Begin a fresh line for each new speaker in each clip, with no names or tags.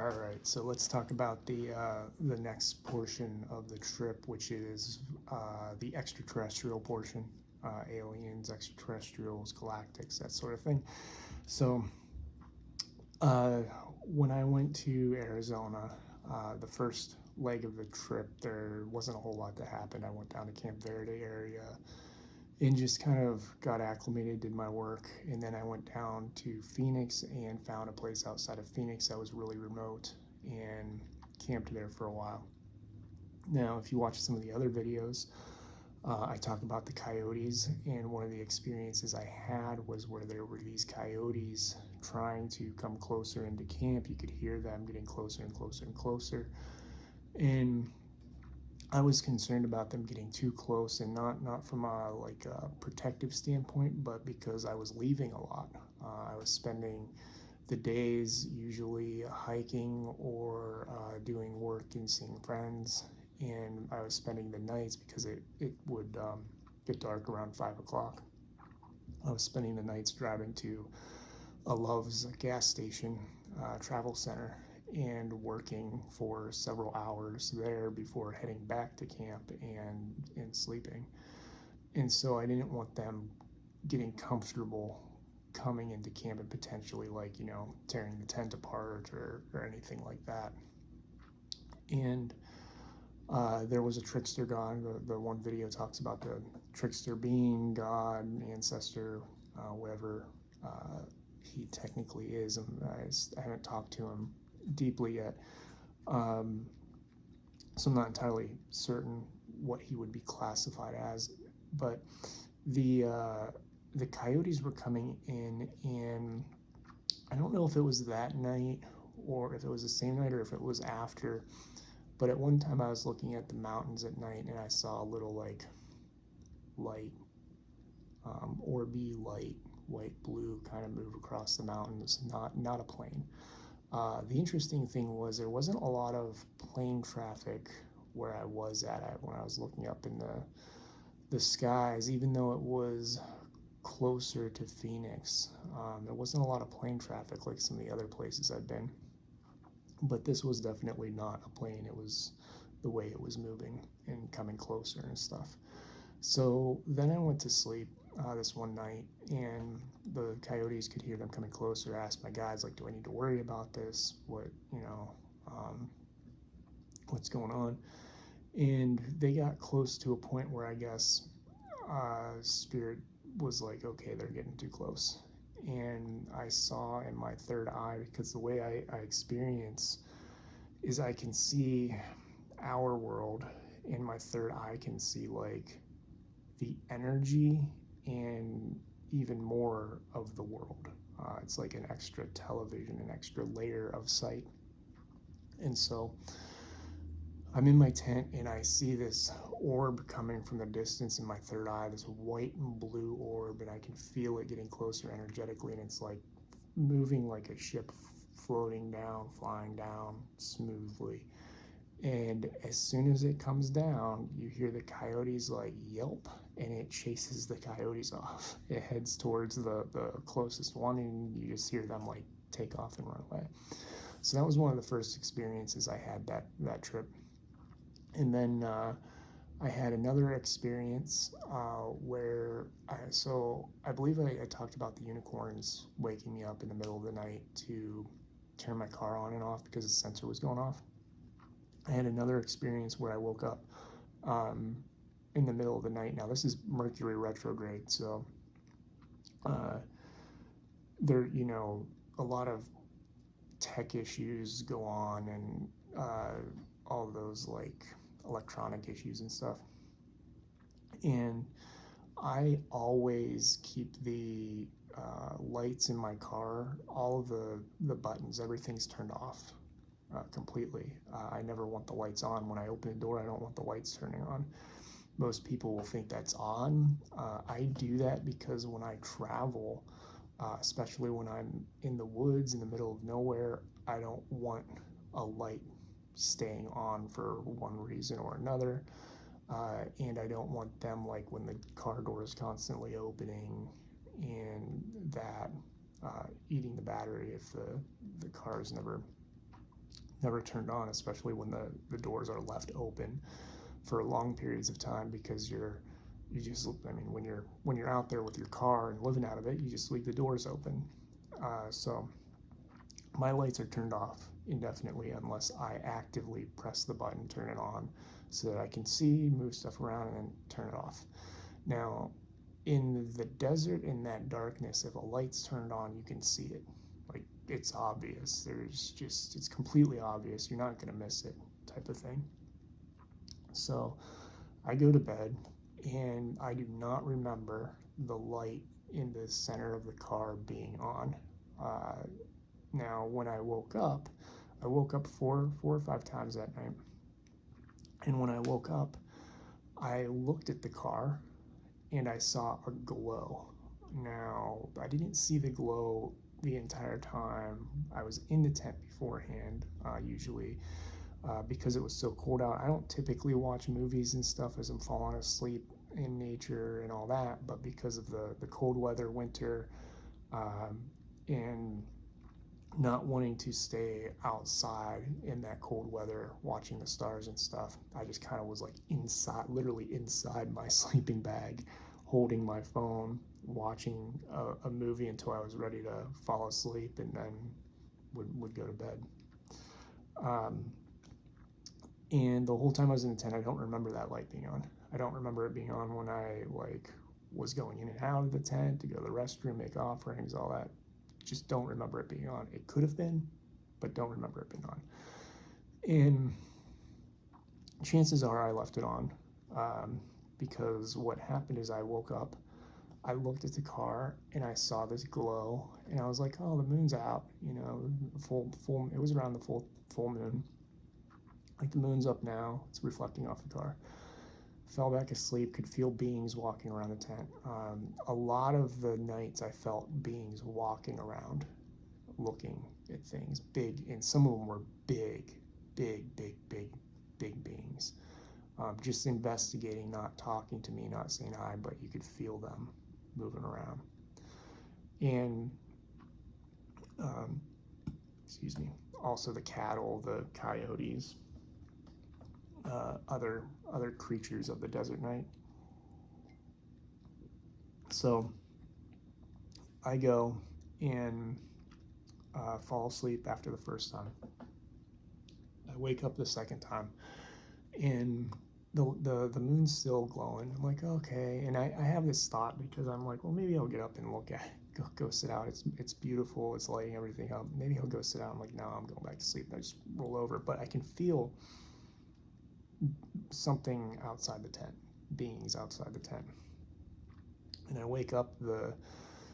All right, so let's talk about the next portion of the trip, which is the extraterrestrial portion, aliens, extraterrestrials, galactics, that sort of thing. So, uh, when I went to Arizona, the first leg of the trip, there wasn't a whole lot that happened. I went down to Camp Verde area and just kind of got acclimated, did my work, and then I went down to Phoenix and found a place outside of Phoenix that was really remote and camped there for a while. Now, if you watch some of the other videos, I talk about the coyotes, and one of the experiences I had was where there were these coyotes trying to come closer into camp. You could hear them getting closer and closer and closer, and I was concerned about them getting too close, and not from a protective standpoint, but because I was leaving a lot. I was spending the days usually hiking or doing work and seeing friends, and I was spending the nights because it would get dark around 5 o'clock. I was spending the nights driving to a Love's gas station travel center and working for several hours there before heading back to camp and sleeping. And so I didn't want them getting comfortable coming into camp and potentially, like, tearing the tent apart or anything like that. And there was a trickster god. The one video talks about the trickster being God, ancestor, whatever he technically is. I haven't talked to him deeply yet, so I'm not entirely certain what he would be classified as. But the coyotes were coming in, and I don't know if it was that night or if it was the same night or if it was after. But at one time I was looking at the mountains at night and I saw a little like light, orby light, white blue kind of move across the mountains, not a plane. The interesting thing was there wasn't a lot of plane traffic where I was at when I was looking up in the skies, even though it was closer to Phoenix. There wasn't a lot of plane traffic like some of the other places I've been. But this was definitely not a plane. It was the way it was moving and coming closer and stuff. So then I went to sleep this one night, and the coyotes could hear them coming closer. I asked my guys, like, do I need to worry about this? What's going on? And they got close to a point where I guess Spirit was like, okay, they're getting too close. And I saw in my third eye, because the way I experience is I can see our world, and my third eye can see like the energy and even more of the world. It's like an extra television, an extra layer of sight. And so I'm in my tent and I see this orb coming from the distance in my third eye, this white and blue orb, and I can feel it getting closer energetically, and it's like moving like a ship floating down, flying down smoothly. And as soon as it comes down, you hear the coyotes like yelp, and it chases the coyotes off. It heads towards the closest one, and you just hear them like take off and run away. So that was one of the first experiences I had that trip. And then I had another experience where I believe I talked about the unicorns waking me up in the middle of the night to turn my car on and off because the sensor was going off. I had another experience where I woke up in the middle of the night. Now, this is Mercury retrograde, so there, a lot of tech issues go on, and all those like electronic issues and stuff. And I always keep the lights in my car, all of the buttons, everything's turned off completely. I never want the lights on. When I open the door, I don't want the lights turning on. Most people will think that's on. I do that because when I travel, especially when I'm in the woods in the middle of nowhere, I don't want a light staying on for one reason or another. And I don't want them, like, when the car door is constantly opening and that eating the battery if the car is never never turned on, especially when the doors are left open for long periods of time, because I mean, when you're out there with your car and living out of it, you just leave the doors open. So my lights are turned off indefinitely unless I actively press the button, turn it on, so that I can see, move stuff around, and then turn it off. Now, in the desert, in that darkness, if a light's turned on, you can see it. Like, it's obvious. It's completely obvious. You're not going to miss it, type of thing. So I go to bed, and I do not remember the light in the center of the car being on. Now, when I woke up four or five times that night. And when I woke up, I looked at the car and I saw a glow. Now, I didn't see the glow the entire time. I was in the tent beforehand, usually, because it was so cold out. I don't typically watch movies and stuff as I'm falling asleep in nature and all that, but because of the cold weather, winter, and not wanting to stay outside in that cold weather watching the stars and stuff, I just kind of was like literally inside my sleeping bag, holding my phone, watching a movie until I was ready to fall asleep, and then would go to bed. And the whole time I was in the tent, I don't remember that light being on. I don't remember it being on when I was going in and out of the tent to go to the restroom, make offerings, all that. Just don't remember it being on. It could have been, but don't remember it being on. And chances are I left it on, because what happened is I woke up, I looked at the car, and I saw this glow, and I was like, oh, the moon's out, it was around the full moon. Like, the moon's up now, it's reflecting off the car. Fell back asleep, could feel beings walking around the tent. A lot of the nights I felt beings walking around, looking at things, big, and some of them were big beings. Just investigating, not talking to me, not saying hi, but you could feel them moving around. And, excuse me, also the cattle, the coyotes, other creatures of the desert night. So I go and fall asleep after the first time. I wake up the second time, and the moon's still glowing. I'm like, okay, and I have this thought, because I'm like, well, maybe I'll get up and look at it, go sit out. It's beautiful. It's lighting everything up. Maybe I'll go sit out. I'm like, no, I'm going back to sleep. And I just roll over, but I can feel something outside the tent, beings outside the tent. And I wake up the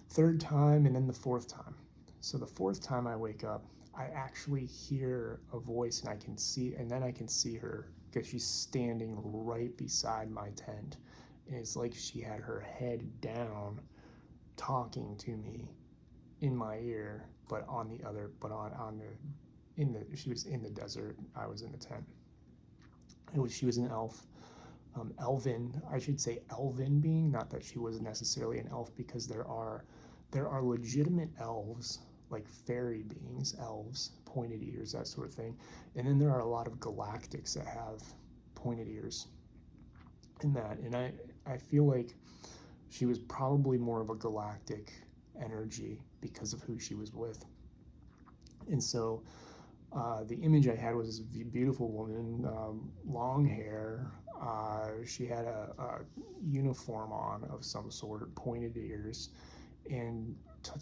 third time and then the fourth time. So the fourth time I wake up, I actually hear a voice, and I can see her, because she's standing right beside my tent. And it's like she had her head down, talking to me in my ear, but she was in the desert. I was in the tent. She was an elf. Elven, I should say elven being, not that she was necessarily an elf, because there are legitimate elves, like fairy beings, elves, pointed ears, that sort of thing. And then there are a lot of galactics that have pointed ears in that. And I feel like she was probably more of a galactic energy because of who she was with. And so the image I had was this beautiful woman, long hair. She had a uniform on of some sort, pointed ears, and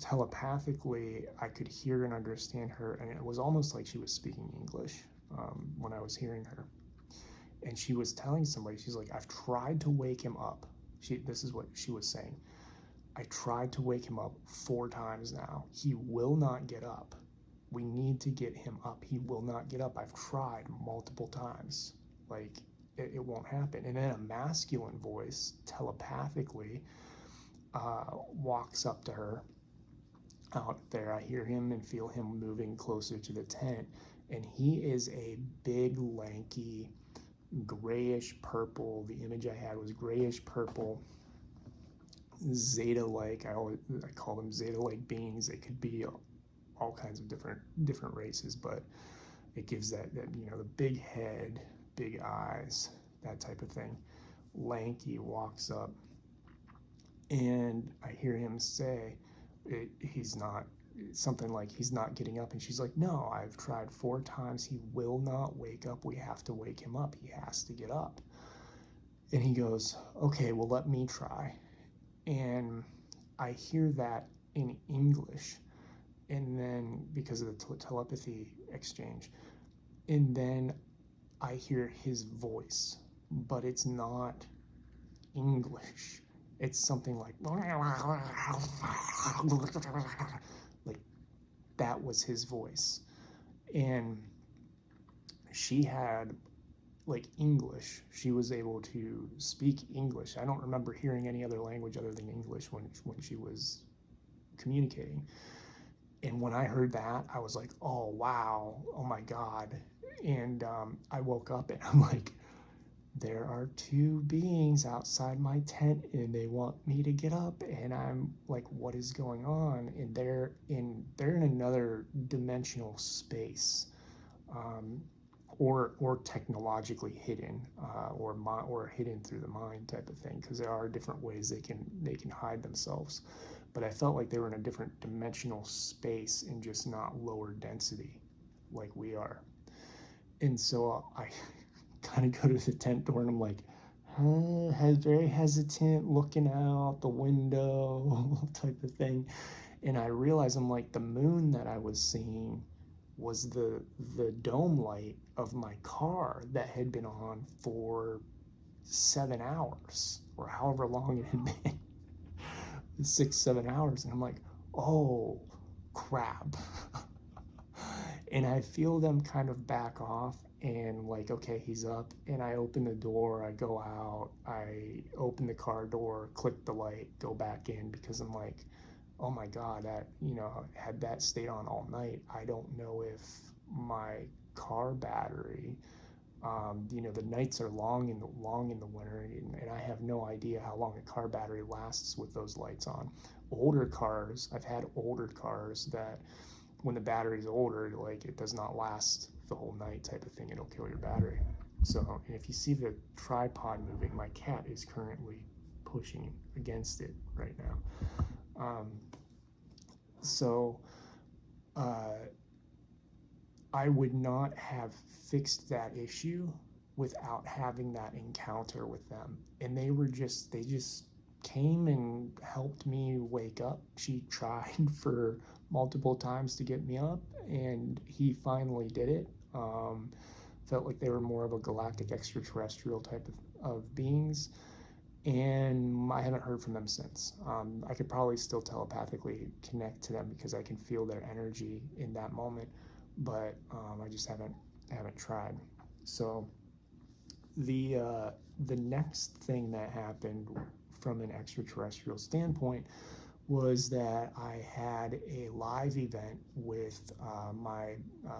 telepathically I could hear and understand her, and it was almost like she was speaking English when I was hearing her. And she was telling somebody, she's like, I've tried to wake him up. This is what she was saying. I tried to wake him up 4 times now. He will not get up. We need to get him up. He will not get up. I've tried multiple times. Like, it won't happen. And then a masculine voice telepathically walks up to her out there. I hear him and feel him moving closer to the tent. And he is a big, lanky, grayish purple. The image I had was grayish purple, Zeta-like. I call them Zeta-like beings. They could be all kinds of different races, but It gives that the big head, big eyes, that type of thing. Lanky walks up, and I hear him say, he's not, something like he's not getting up. And she's like, no, I've tried 4 times. He will not wake up. We have to wake him up. He has to get up. And he goes, okay, well, let me try. And I hear that in English. And then, because of the telepathy exchange, and then I hear his voice, but it's not English. It's something like that was his voice. And she had like English. She was able to speak English. I don't remember hearing any other language other than English when she was communicating. And when I heard that, I was like, oh, wow, oh my God. And I woke up and I'm like, there are 2 beings outside my tent and they want me to get up. And I'm like, what is going on? And they're in another dimensional space, or technologically hidden, or hidden through the mind type of thing, because there are different ways they can hide themselves. But I felt like they were in a different dimensional space and just not lower density like we are. And so I kind of go to the tent door and I'm like, very hesitant, looking out the window type of thing. And I realize, I'm like, the moon that I was seeing was the dome light of my car that had been on for 7 hours, or however long it had been. 6-7 hours. And I'm like, oh crap. And I feel them kind of back off, and like, okay, he's up. And I open the door, I go out, I open the car door, click the light, go back in, because I'm like, oh my God, that, had that stayed on all night, I don't know if my car battery, the nights are long in the winter, and I have no idea how long a car battery lasts with those lights on. Older cars, I've had older cars that when the battery's older, like, it does not last the whole night type of thing. It'll kill your battery. So, and if you see the tripod moving, my cat is currently pushing against it right now. So I would not have fixed that issue without having that encounter with them. And they just came and helped me wake up. She tried for multiple times to get me up, and he finally did it. Felt like they were more of a galactic extraterrestrial type of beings, and I haven't heard from them since. I could probably still telepathically connect to them because I can feel their energy in that moment, but I just haven't tried. So the next thing that happened from an extraterrestrial standpoint was that I had a live event with my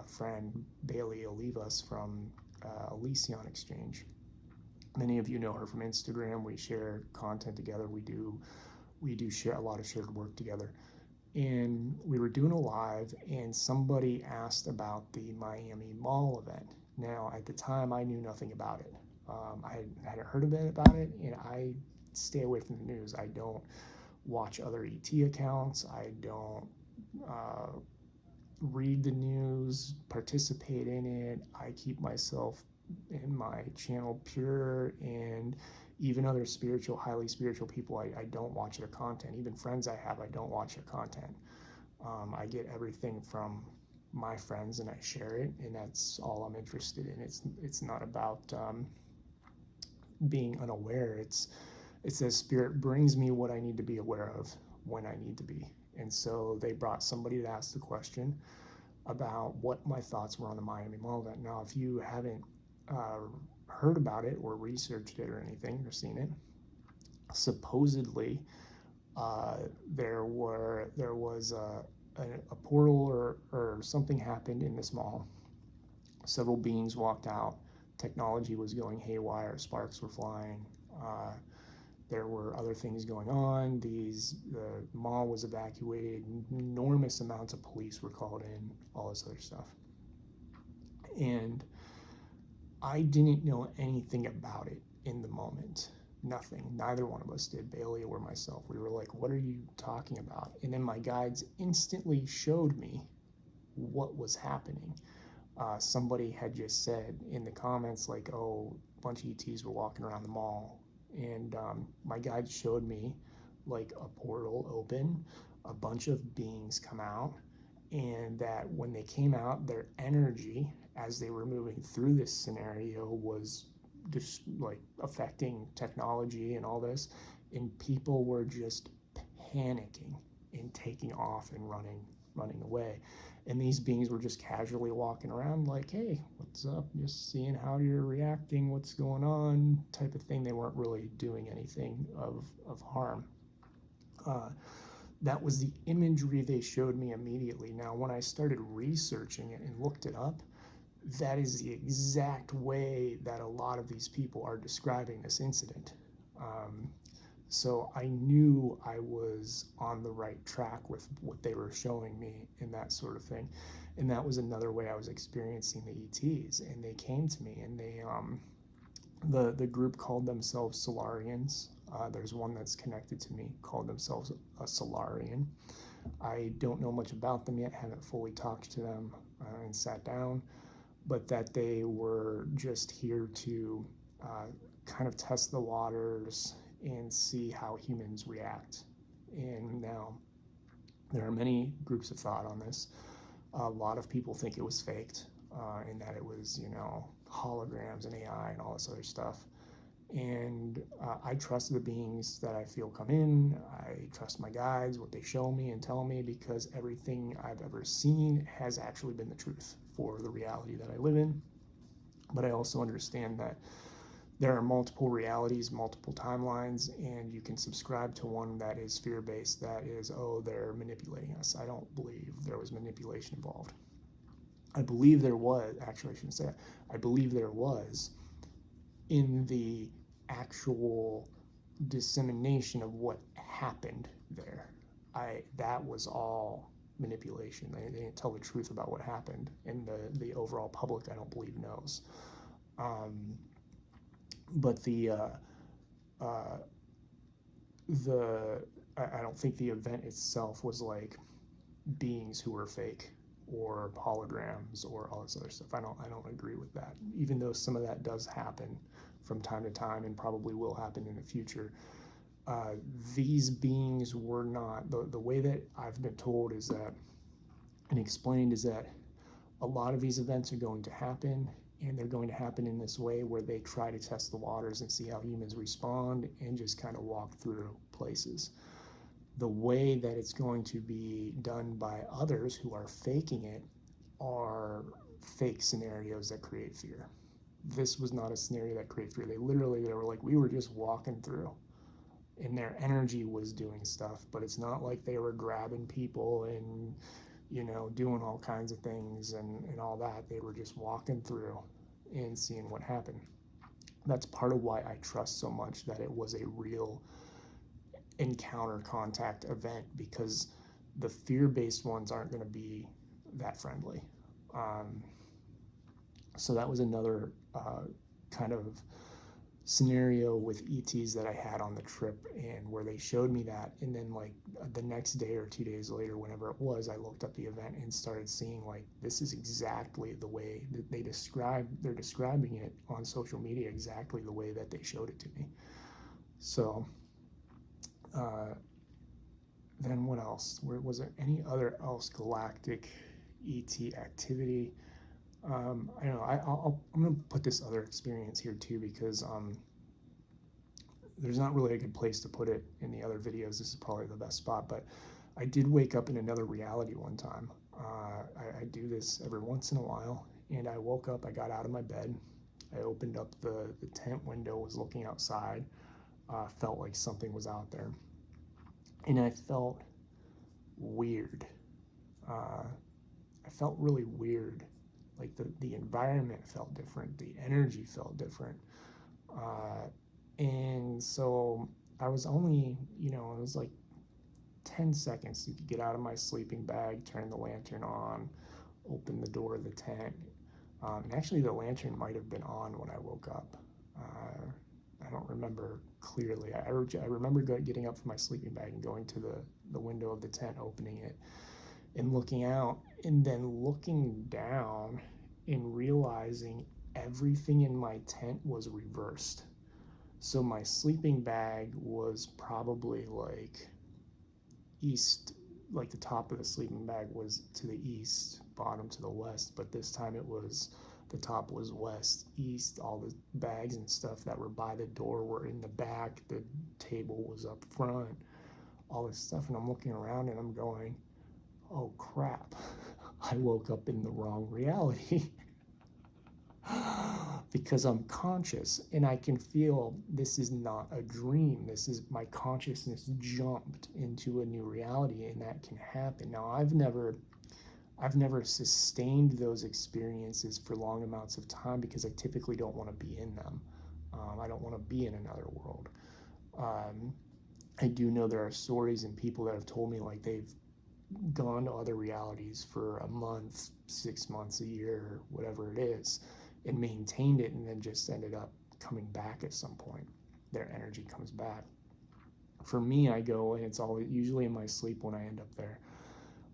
friend Bailey Olivas from Elysion Exchange. Many of you know her from Instagram. We share content together. We do share a lot of shared work together. And we were doing a live, and somebody asked about the Miami Mall event. Now, at the time, I knew nothing about it. I hadn't heard about it, and I stay away from the news. I don't watch other ET accounts. I don't read the news, participate in it. I keep myself in my channel pure, and even other highly spiritual people, I don't watch their content. Even friends I have, I don't watch their content. I get everything from my friends and I share it, and that's all I'm interested in. It's not about being unaware. It's that spirit brings me what I need to be aware of when I need to be. And so they brought somebody to ask the question about what my thoughts were on the Miami Mall event. Now, if you haven't heard about it or researched it or anything or seen it, supposedly there was a portal or something happened in this mall. Several beings walked out. Technology was going haywire. Sparks were flying. There were other things going on. The mall was evacuated. Enormous amounts of police were called in. All this other stuff. And I didn't know anything about it in the moment. Nothing. Neither one of us did, Bailey or myself. We were like, what are you talking about? And then my guides instantly showed me what was happening. Somebody had just said in the comments, like, oh, a bunch of ETs were walking around the mall. And my guide showed me like a portal open, a bunch of beings come out, and that when they came out, their energy as they were moving through this scenario was just like affecting technology and all this, and people were just panicking and taking off and running away. And these beings were just casually walking around like, hey, what's up, just seeing how you're reacting, what's going on, type of thing. They weren't really doing anything of harm. That was the imagery they showed me immediately. Now, when I started researching it and looked it up, that is the exact way that a lot of these people are describing this incident. So I knew I was on the right track with what they were showing me and that sort of thing. And that was another way I was experiencing the ETs. And they came to me, and the group called themselves Solarians. There's one that's connected to me called themselves a Solarian. I don't know much about them yet, haven't fully talked to them and sat down, but that they were just here to kind of test the waters and see how humans react. And now there are many groups of thought on this. A lot of people think it was faked and that it was, holograms and AI and all this other stuff. And I trust the beings that I feel come in. I trust my guides, what they show me and tell me, because everything I've ever seen has actually been the truth for the reality that I live in. But I also understand that there are multiple realities, multiple timelines, and you can subscribe to one that is fear-based, that is, oh, they're manipulating us. I don't believe there was manipulation involved. I believe there was, actually I shouldn't say that, I believe there was in the actual dissemination of what happened there. That was all manipulation. They didn't tell the truth about what happened, and the overall public, I don't believe, knows. But I don't think the event itself was like beings who were fake or holograms or all this other stuff. I don't agree with that, even though some of that does happen from time to time and probably will happen in the future. These beings were not, the way that I've been told is that, and explained, is that a lot of these events are going to happen, and they're going to happen in this way where they try to test the waters and see how humans respond and just kind of walk through places. The way that it's going to be done by others who are faking it are fake scenarios that create fear. This was not a scenario that created fear. They were like, we were just walking through, and their energy was doing stuff, but it's not like they were grabbing people and doing all kinds of things and all that. They were just walking through and seeing what happened. That's part of why I trust so much that it was a real encounter contact event, because the fear-based ones aren't going to be that friendly. So that was another kind of scenario with ETs that I had on the trip, and where they showed me that, and then like the next day or 2 days later, whenever it was, I looked up the event and started seeing like, this is exactly the way that they're describing it on social media, exactly the way that they showed it to me. So then what else? Was there any other galactic ET activity? I don't know. I'm going to put this other experience here too, because there's not really a good place to put it in the other videos. This is probably the best spot, but I did wake up in another reality one time. I do this every once in a while, and I woke up, I got out of my bed, I opened up the tent window, was looking outside, felt like something was out there, and I felt weird. I felt really weird. Like the environment felt different, the energy felt different. And so I was only, it was like 10 seconds to get out of my sleeping bag, turn the lantern on, open the door of the tent, And actually, the lantern might have been on when I woke up. I don't remember clearly. I remember getting up from my sleeping bag and going to the window of the tent, opening it, and looking out, and then looking down and realizing everything in my tent was reversed. So my sleeping bag was probably like east, like the top of the sleeping bag was to the east, bottom to the west, but this time it was the top was west, east. All the bags and stuff that were by the door were in the back, the table was up front, all this stuff. And I'm looking around and I'm going, oh crap, I woke up in the wrong reality. Because I'm conscious and I can feel this is not a dream. This is my consciousness jumped into a new reality, and that can happen. Now, I've never sustained those experiences for long amounts of time because I typically don't want to be in them. I don't want to be in another world. I do know there are stories and people that have told me like they've gone to other realities for a month, 6 months, a year, whatever it is, and maintained it, and then just ended up coming back at some point. Their energy comes back. For me, I go, and it's always usually in my sleep when I end up there.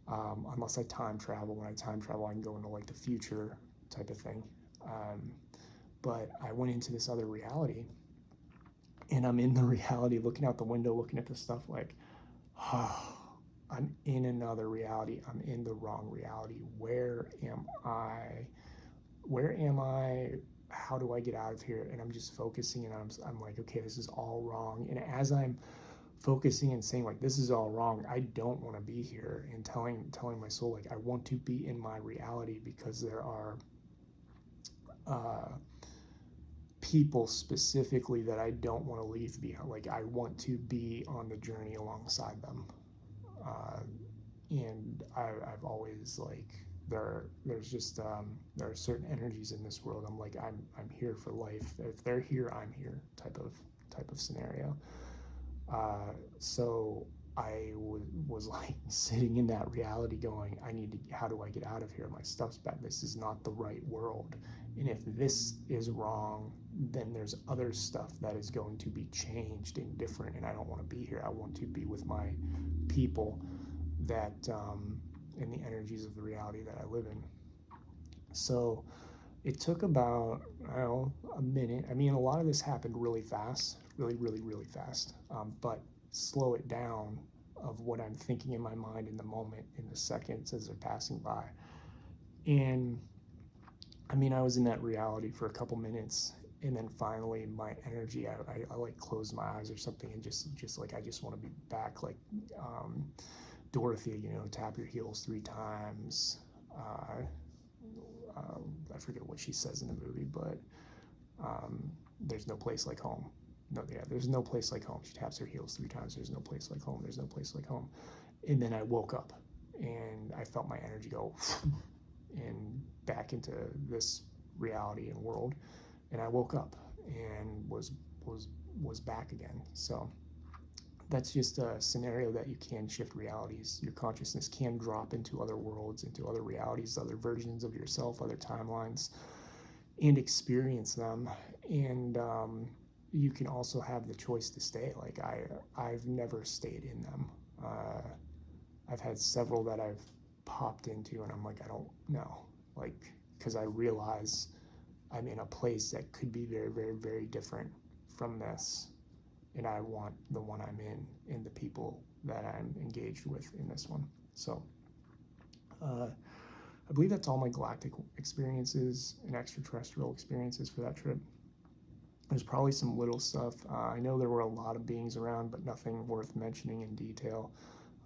Unless I time travel. When I time travel, I can go into like the future type of thing. But I went into this other reality, and I'm in the reality, looking out the window, looking at the stuff like, oh, I'm in another reality. I'm in the wrong reality. Where am I? How do I get out of here? And I'm just focusing, and I'm like, okay, this is all wrong. And as I'm focusing and saying like, this is all wrong, I don't want to be here, and telling my soul like, I want to be in my reality, because there are people specifically that I don't want to leave behind. Like, I want to be on the journey alongside them. And I've always like, there's just there are certain energies in this world. I'm like, I'm here for life. If they're here, I'm here, type of scenario. So I was like sitting in that reality going, how do I get out of here? My stuff's back. This is not the right world. And if this is wrong, then there's other stuff that is going to be changed and different. And I don't want to be here. I want to be with my people that, in the energies of the reality that I live in. So it took about, I don't know, a minute. I mean, a lot of this happened really fast, really fast. But slow it down of what I'm thinking in my mind in the moment, in the seconds as they're passing by. And I mean, I was in that reality for a couple minutes, and then finally my energy, I like closed my eyes or something, and just like, I just want to be back, like Dorothy, tap your heels 3 times. I forget what she says in the movie, but there's no place like home. There's no place like home. She taps her heels 3 times. There's no place like home. There's no place like home. And then I woke up, and I felt my energy go and back into this reality and world. And I woke up and was back again. So that's just a scenario that you can shift realities. Your consciousness can drop into other worlds, into other realities, other versions of yourself, other timelines, and experience them. And you can also have the choice to stay. Like, I've never stayed in them. I've had several that I've popped into, and I'm like, I don't know, like, because I realize I'm in a place that could be very different from this, and I want the one I'm in and the people that I'm engaged with in this one. So I believe that's all my galactic experiences and extraterrestrial experiences for that trip. There's probably some little stuff. I know there were a lot of beings around, but nothing worth mentioning in detail.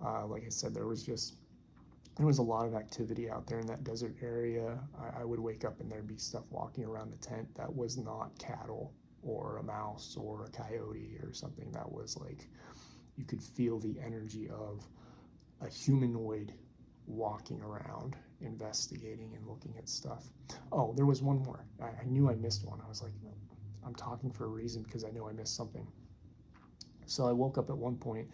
Like I said, there was a lot of activity out there in that desert area. I would wake up and there'd be stuff walking around the tent that was not cattle or a mouse or a coyote or something. That was like, you could feel the energy of a humanoid walking around, investigating and looking at stuff. Oh, there was one more. I knew I missed one. I was like, I'm talking for a reason, because I know I missed something. So I woke up at one point,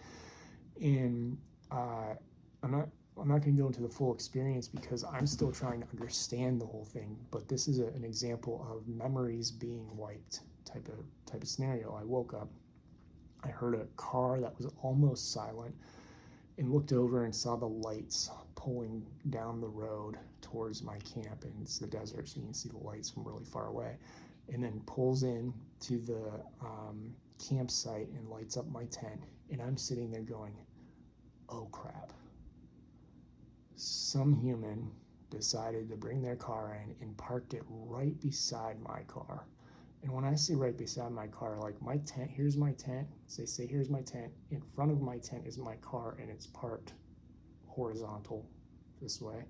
and I'm not I'm not going to go into the full experience because I'm still trying to understand the whole thing, but this is an example of memories being wiped type of scenario. I woke up, I heard a car that was almost silent, and looked over and saw the lights pulling down the road towards my camp, and it's the desert, so you can see the lights from really far away, and then pulls in to the campsite and lights up my tent, and I'm sitting there going, oh crap. Some human decided to bring their car in and parked it right beside my car. And when I say right beside my car, like my tent, here's my tent. So they say, here's my tent. In front of my tent is my car, and it's parked horizontal this way.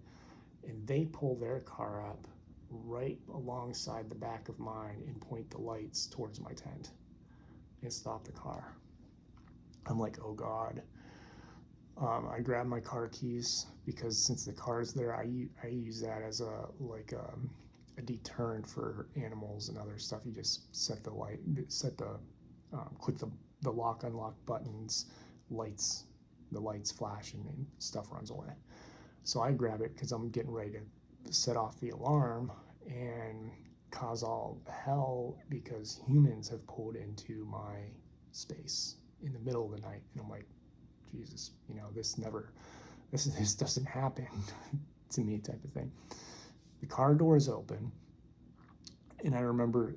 And they pull their car up right alongside the back of mine and point the lights towards my tent and stop the car. I'm like, oh God. I grab my car keys because since the car's there, I use that as a deterrent for animals and other stuff. You just set the click the lock unlock buttons, the lights flash and stuff runs away. So I grab it because I'm getting ready to set off the alarm and cause all hell because humans have pulled into my space in the middle of the night, and I'm like, Jesus, this doesn't happen to me type of thing. The car doors open, and I remember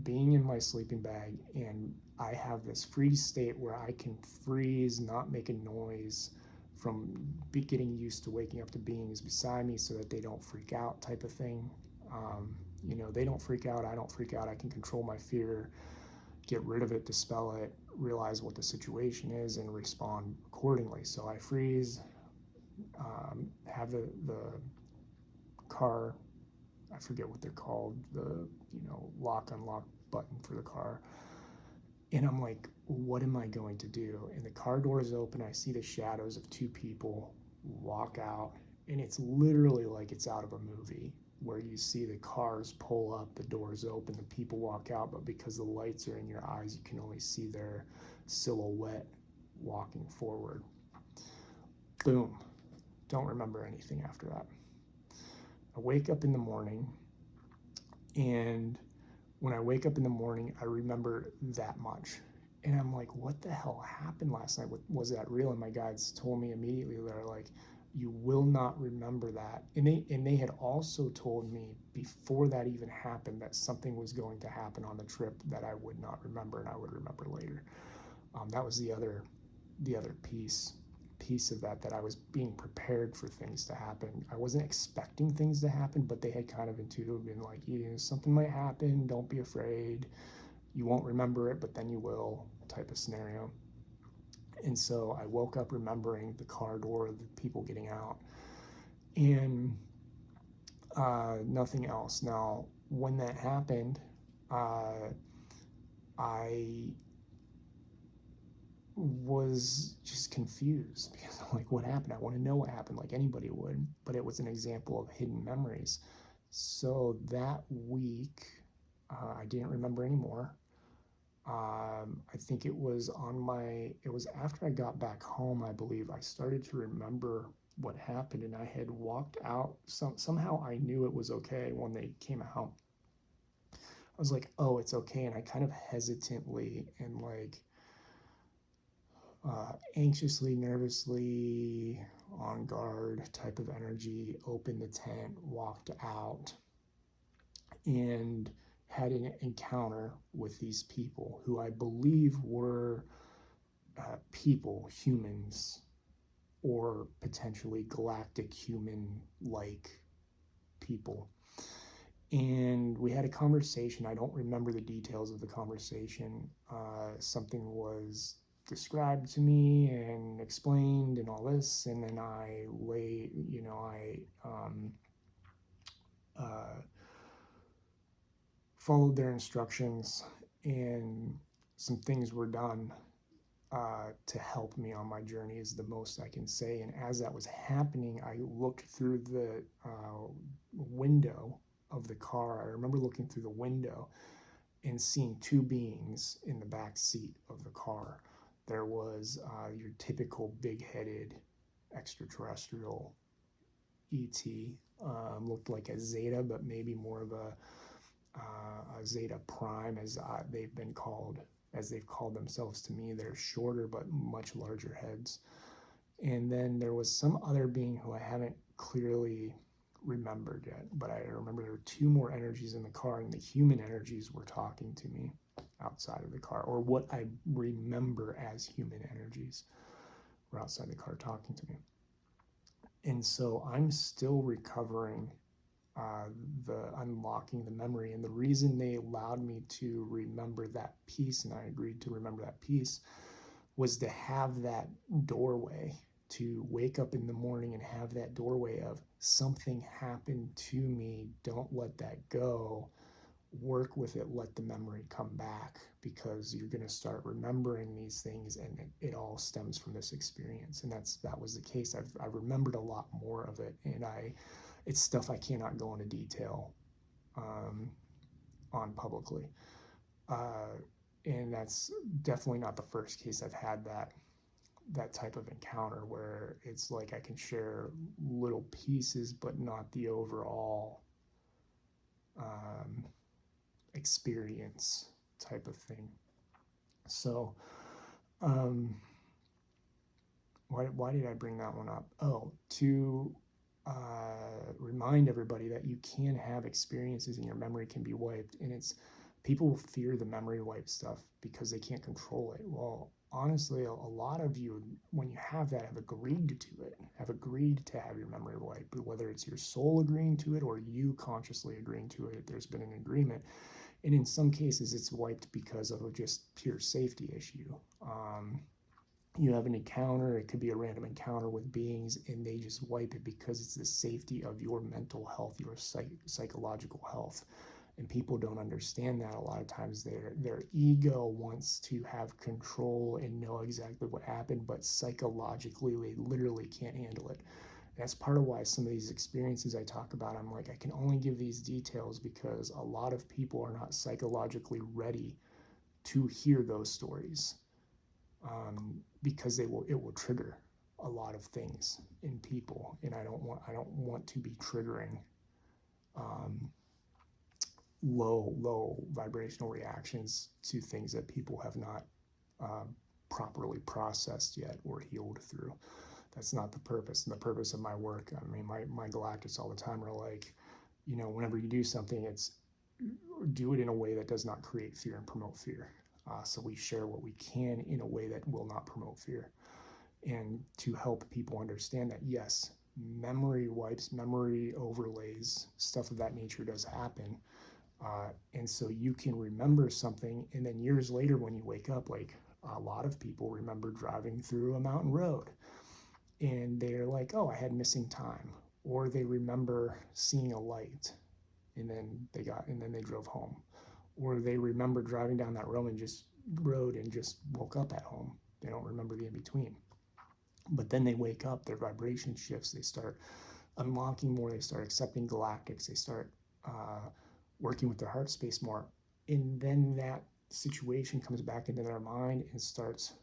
being in my sleeping bag, and I have this freeze state where I can freeze, not make a noise, from getting used to waking up to beings beside me so that they don't freak out type of thing. They don't freak out, I don't freak out, I can control my fear, get rid of it, dispel it, realize what the situation is, and respond accordingly. So I freeze, have the car, I forget what they're called, the lock unlock button for the car, and I'm like, what am I going to do? And the car doors open, I see the shadows of two people walk out, and it's literally like it's out of a movie where you see the cars pull up, the doors open, the people walk out, but because the lights are in your eyes, you can only see their silhouette walking forward. Boom. Don't remember anything after that. I wake up in the morning, and when I wake up in the morning, I remember that much. And I'm like, what the hell happened last night? Was that real? And my guides told me immediately, they're like, you will not remember that. And they had also told me before that even happened that something was going to happen on the trip that I would not remember and I would remember later. That was the other piece of that I was being prepared for things to happen. I wasn't expecting things to happen, but they had kind of intuitively been like, something might happen, don't be afraid. You won't remember it, but then you will, type of scenario. And so I woke up remembering the car door, the people getting out, and nothing else. Now, when that happened, I was just confused because I'm like, what happened? I want to know what happened, like anybody would, but it was an example of hidden memories. So that week, I didn't remember anymore. I think it was after I got back home, I believe, I started to remember what happened, and I had walked out. Somehow I knew it was okay when they came out. I was like, oh, it's okay. And I kind of hesitantly and anxiously, nervously, on guard type of energy, opened the tent, walked out, and had an encounter with these people who I believe were humans, or potentially galactic human-like people. And we had a conversation. I don't remember the details of the conversation. Something was described to me and explained and all this, and then I followed their instructions, and some things were done to help me on my journey, is the most I can say. And as that was happening, I looked through the window of the car. I remember looking through the window and seeing two beings in the back seat of the car. There was your typical big-headed extraterrestrial ET. Looked like a Zeta, but maybe more of a Zeta Prime, as they've called themselves to me. They're shorter but much larger heads. And then there was some other being who I haven't clearly remembered yet, but I remember there were two more energies in the car, and the human energies were talking to me outside of the car, or what I remember as human energies were outside the car talking to me. And so I'm still recovering the unlocking the memory. And the reason they allowed me to remember that piece, and I agreed to remember that piece, was to have that doorway, to wake up in the morning and have that doorway of something happened to me, don't let that go, work with it, let the memory come back, because you're going to start remembering these things, and it all stems from this experience. And that was the case. I've remembered a lot more of it, and it's stuff I cannot go into detail on publicly. And that's definitely not the first case I've had that type of encounter, where it's like I can share little pieces, but not the overall experience type of thing. So why did I bring that one up? Oh, to remind everybody that you can have experiences and your memory can be wiped. And people fear the memory wipe stuff because they can't control it. Well, honestly, a lot of you, when you have that, have agreed to it, have agreed to have your memory wiped, whether it's your soul agreeing to it or you consciously agreeing to it. There's been an agreement. And in some cases, it's wiped because of just pure safety issue. You have an encounter, it could be a random encounter with beings, and they just wipe it because it's the safety of your mental health, your psychological health. And people don't understand that. A lot of times their ego wants to have control and know exactly what happened, but psychologically they literally can't handle it. That's part of why some of these experiences I talk about, I'm like, I can only give these details because a lot of people are not psychologically ready to hear those stories, because it will trigger a lot of things in people, and I don't want to be triggering low vibrational reactions to things that people have not properly processed yet or healed through. That's not the purpose. And the purpose of my work, I mean, my galactics all the time are like, whenever you do something, do it in a way that does not create fear and promote fear. So we share what we can in a way that will not promote fear, and to help people understand that, yes, memory wipes, memory overlays, stuff of that nature does happen. And so you can remember something, and then years later when you wake up, like a lot of people remember driving through a mountain road, and they're like, oh, I had missing time. Or they remember seeing a light, and then they drove home. Or they remember driving down that road and just woke up at home. They don't remember the in-between. But then they wake up, their vibration shifts, they start unlocking more, they start accepting galactics, they start working with their heart space more. And then that situation comes back into their mind and starts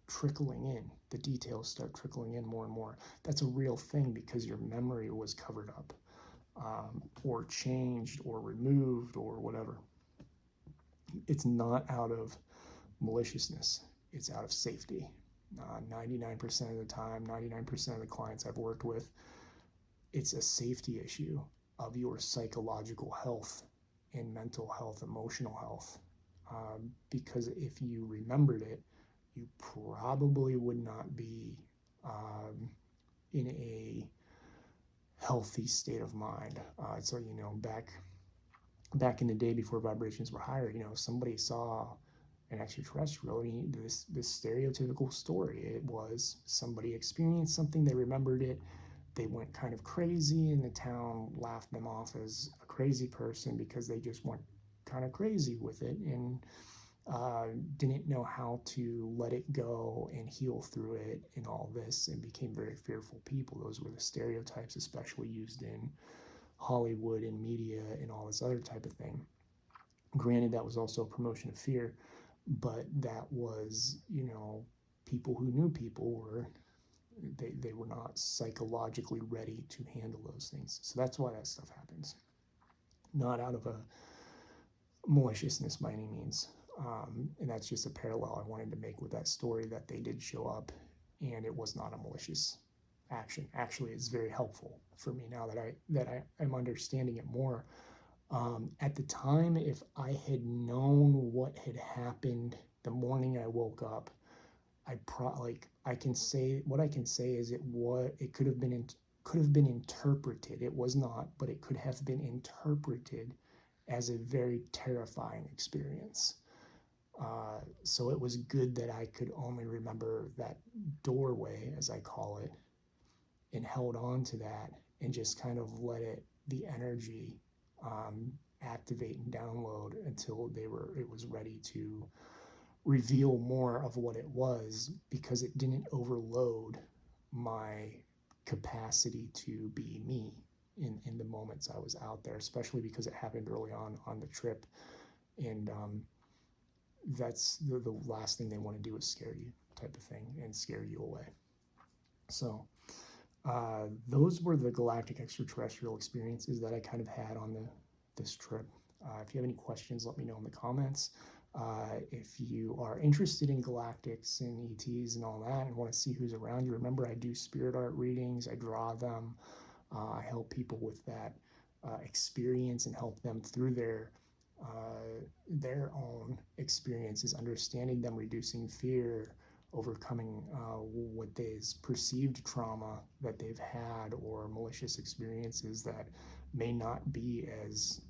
trickling in. The details start trickling in more and more. That's a real thing because your memory was covered up, or changed or removed or whatever. It's not out of maliciousness. It's out of safety. 99% of the time, 99% of the clients I've worked with, it's a safety issue of your psychological health and mental health, emotional health. Because if you remembered it, you probably would not be in a healthy state of mind. So, back in the day before vibrations were higher, somebody saw an extraterrestrial, this stereotypical story. It was somebody experienced something, they remembered it, they went kind of crazy, and the town laughed them off as a crazy person because they just went kind of crazy with it and didn't know how to let it go and heal through it and all this, and became very fearful people. Those were the stereotypes, especially used in Hollywood and media and all this other type of thing. Granted, that was also a promotion of fear, but that was, people who knew people were they were not psychologically ready to handle those things. So that's why that stuff happens. Not out of a maliciousness by any means. And that's just a parallel I wanted to make with that story, that they did show up and it was not a malicious action. Actually, it's very helpful for me now that I am understanding it more. At the time, if I had known what had happened the morning I woke up, I can say what I can say is it could have been interpreted. It was not, but it could have been interpreted as a very terrifying experience. So it was good that I could only remember that doorway, as I call it, and held on to that and just kind of let the energy activate and download until it was ready to reveal more of what it was, because it didn't overload my capacity to be me in the moments I was out there, especially because it happened early on the trip. And that's the last thing they want to do is scare you, type of thing, and scare you away. So those were the galactic extraterrestrial experiences that I kind of had on this trip. If you have any questions, let me know in the comments. If you are interested in galactics and ETs and all that and want to see who's around you, remember I do spirit art readings, I draw them, I help people with that experience and help them through their own experiences, understanding them, reducing fear, overcoming what is perceived trauma that they've had, or malicious experiences that may not be as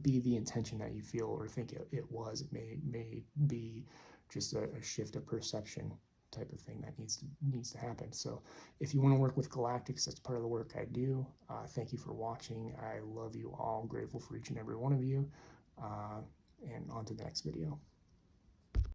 be the intention that you feel or think it was. It may be just a shift of perception type of thing that needs to happen. So if you want to work with galactics, that's part of the work I do. Thank you for watching. I love you all. I'm grateful for each and every one of you. And on to the next video.